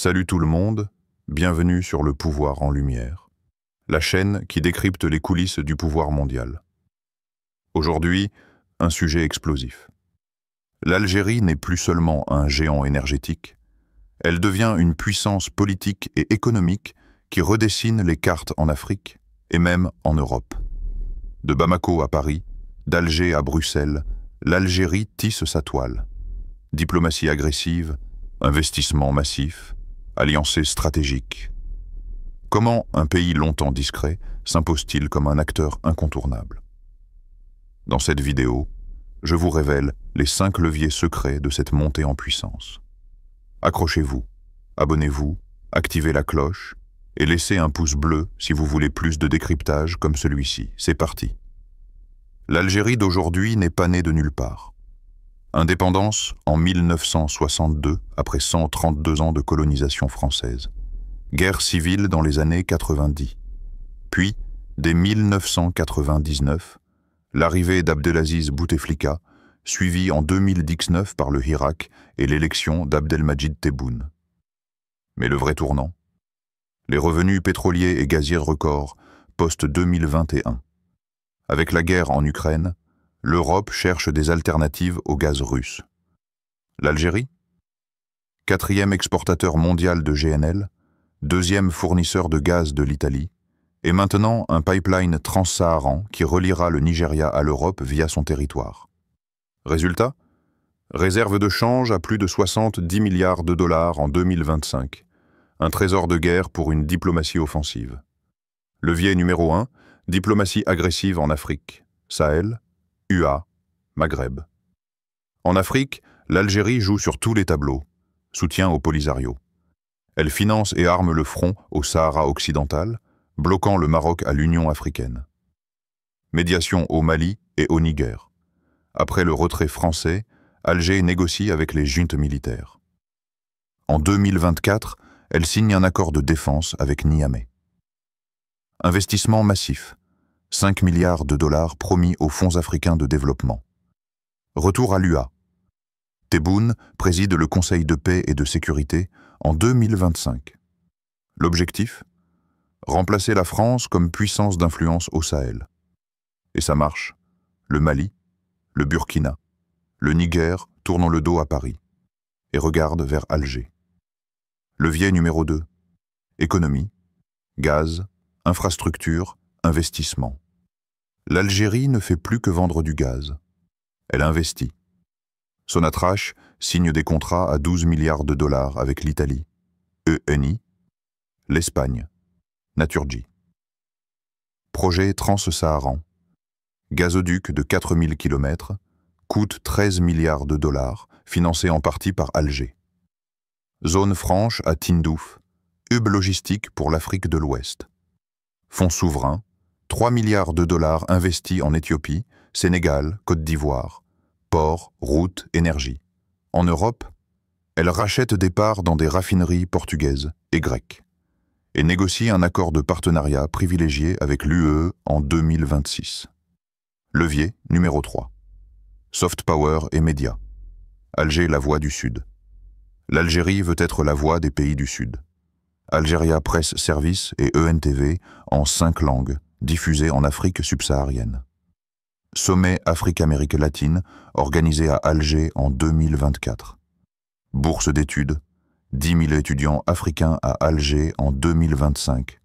Salut tout le monde, bienvenue sur Le Pouvoir en Lumière, la chaîne qui décrypte les coulisses du pouvoir mondial. Aujourd'hui, un sujet explosif. L'Algérie n'est plus seulement un géant énergétique, elle devient une puissance politique et économique qui redessine les cartes en Afrique et même en Europe. De Bamako à Paris, d'Alger à Bruxelles, l'Algérie tisse sa toile. Diplomatie agressive, investissement massif, alliancés stratégiques. Comment un pays longtemps discret s'impose-t-il comme un acteur incontournable? Dans cette vidéo, je vous révèle les 5 leviers secrets de cette montée en puissance. Accrochez-vous, abonnez-vous, activez la cloche et laissez un pouce bleu si vous voulez plus de décryptage comme celui-ci. C'est parti. L'Algérie d'aujourd'hui n'est pas née de nulle part. Indépendance en 1962, après 132 ans de colonisation française. Guerre civile dans les années 90. Puis, dès 1999, l'arrivée d'Abdelaziz Bouteflika, suivie en 2019 par le Hirak et l'élection d'Abdelmadjid Tebboune. Mais le vrai tournant? Les revenus pétroliers et gaziers records post-2021. Avec la guerre en Ukraine, l'Europe cherche des alternatives au gaz russe. L'Algérie? 4e exportateur mondial de GNL, 2e fournisseur de gaz de l'Italie, et maintenant un pipeline transsaharan qui reliera le Nigeria à l'Europe via son territoire. Résultat? Réserve de change à plus de 70 milliards de dollars en 2025. Un trésor de guerre pour une diplomatie offensive. Levier numéro 1, diplomatie agressive en Afrique, Sahel, UA, Maghreb. En Afrique, l'Algérie joue sur tous les tableaux, soutien au Polisario. Elle finance et arme le front au Sahara occidental, bloquant le Maroc à l'Union africaine. Médiation au Mali et au Niger. Après le retrait français, Alger négocie avec les juntes militaires. En 2024, elle signe un accord de défense avec Niamey. Investissement massif. 5 milliards de dollars promis aux fonds africains de développement. Retour à l'UA. Tebboune préside le Conseil de paix et de sécurité en 2025. L'objectif? Remplacer la France comme puissance d'influence au Sahel. Et ça marche. Le Mali, le Burkina, le Niger tournent le dos à Paris et regardent vers Alger. Levier numéro 2. Économie, gaz, infrastructure, investissement. L'Algérie ne fait plus que vendre du gaz. Elle investit. Sonatrach signe des contrats à 12 milliards de dollars avec l'Italie, Eni, l'Espagne, Naturgy. Projet transsaharan. Gazoduc de 4000 km, coûte 13 milliards de dollars, financé en partie par Alger. Zone franche à Tindouf, hub logistique pour l'Afrique de l'Ouest. Fonds souverains, 3 milliards de dollars investis en Éthiopie, Sénégal, Côte d'Ivoire, ports, routes, énergie. En Europe, elle rachète des parts dans des raffineries portugaises et grecques et négocie un accord de partenariat privilégié avec l'UE en 2026. Levier numéro 3. Soft power et médias. Alger, la voix du Sud. L'Algérie veut être la voix des pays du Sud. Algeria Press Service et ENTV en 5 langues, diffusées en Afrique subsaharienne. Sommet Afrique-Amérique latine, organisé à Alger en 2024. Bourse d'études, 10 000 étudiants africains à Alger en 2025.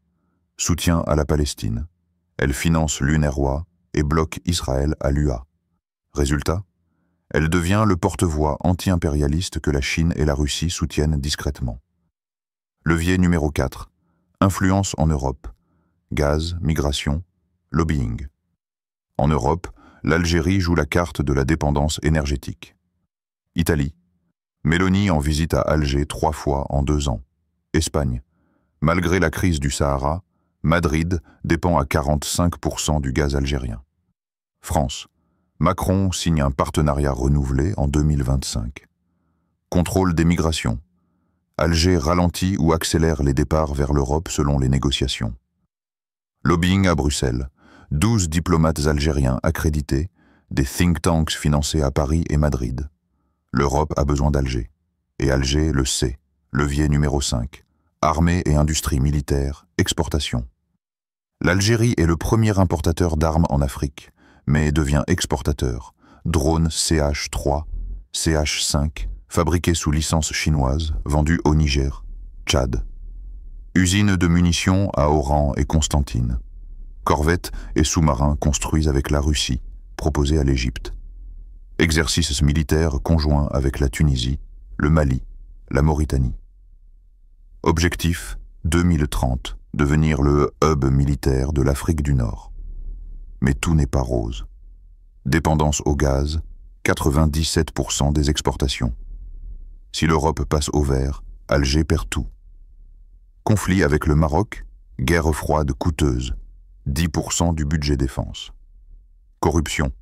Soutien à la Palestine. Elle finance l'UNRWA et bloque Israël à l'UA. Résultat? Elle devient le porte-voix anti-impérialiste que la Chine et la Russie soutiennent discrètement. Levier numéro 4. Influence en Europe. Gaz, migration, lobbying. En Europe, l'Algérie joue la carte de la dépendance énergétique. Italie. Meloni en visite à Alger 3 fois en 2 ans. Espagne. Malgré la crise du Sahara, Madrid dépend à 45% du gaz algérien. France. Macron signe un partenariat renouvelé en 2025. Contrôle des migrations. Alger ralentit ou accélère les départs vers l'Europe selon les négociations. Lobbying à Bruxelles. 12 diplomates algériens accrédités, des think tanks financés à Paris et Madrid. L'Europe a besoin d'Alger. Et Alger le sait, Levier numéro 5. Armée et industrie militaire, exportation. L'Algérie est le premier importateur d'armes en Afrique, mais devient exportateur. Drones CH-3, CH-5, fabriqués sous licence chinoise, vendus au Niger, Tchad. Usine de munitions à Oran et Constantine. Corvettes et sous-marins construits avec la Russie, proposés à l'Égypte. Exercices militaires conjoints avec la Tunisie, le Mali, la Mauritanie. Objectif 2030, devenir le hub militaire de l'Afrique du Nord. Mais tout n'est pas rose. Dépendance au gaz, 97% des exportations. Si l'Europe passe au vert, Alger perd tout. Conflit avec le Maroc, guerre froide coûteuse, 10% du budget défense. Corruption,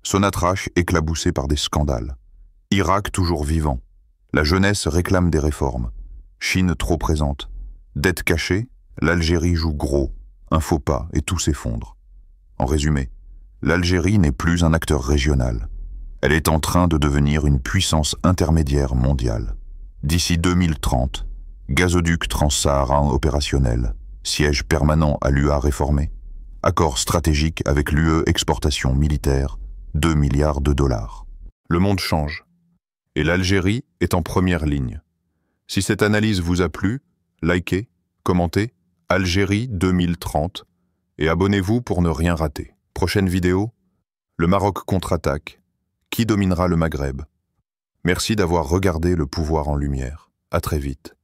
Sonatrach éclaboussé par des scandales. Irak toujours vivant. La jeunesse réclame des réformes. Chine trop présente. Dette cachée, l'Algérie joue gros. Un faux pas et tout s'effondre. En résumé, l'Algérie n'est plus un acteur régional. Elle est en train de devenir une puissance intermédiaire mondiale. D'ici 2030, gazoduc transsaharan opérationnel, siège permanent à l'UA réformé, accord stratégique avec l'UE exportation militaire, 2 milliards de dollars. Le monde change, et l'Algérie est en première ligne. Si cette analyse vous a plu, likez, commentez Algérie 2030 et abonnez-vous pour ne rien rater. Prochaine vidéo, le Maroc contre-attaque. Qui dominera le Maghreb? Merci d'avoir regardé Le Pouvoir en Lumière. À très vite.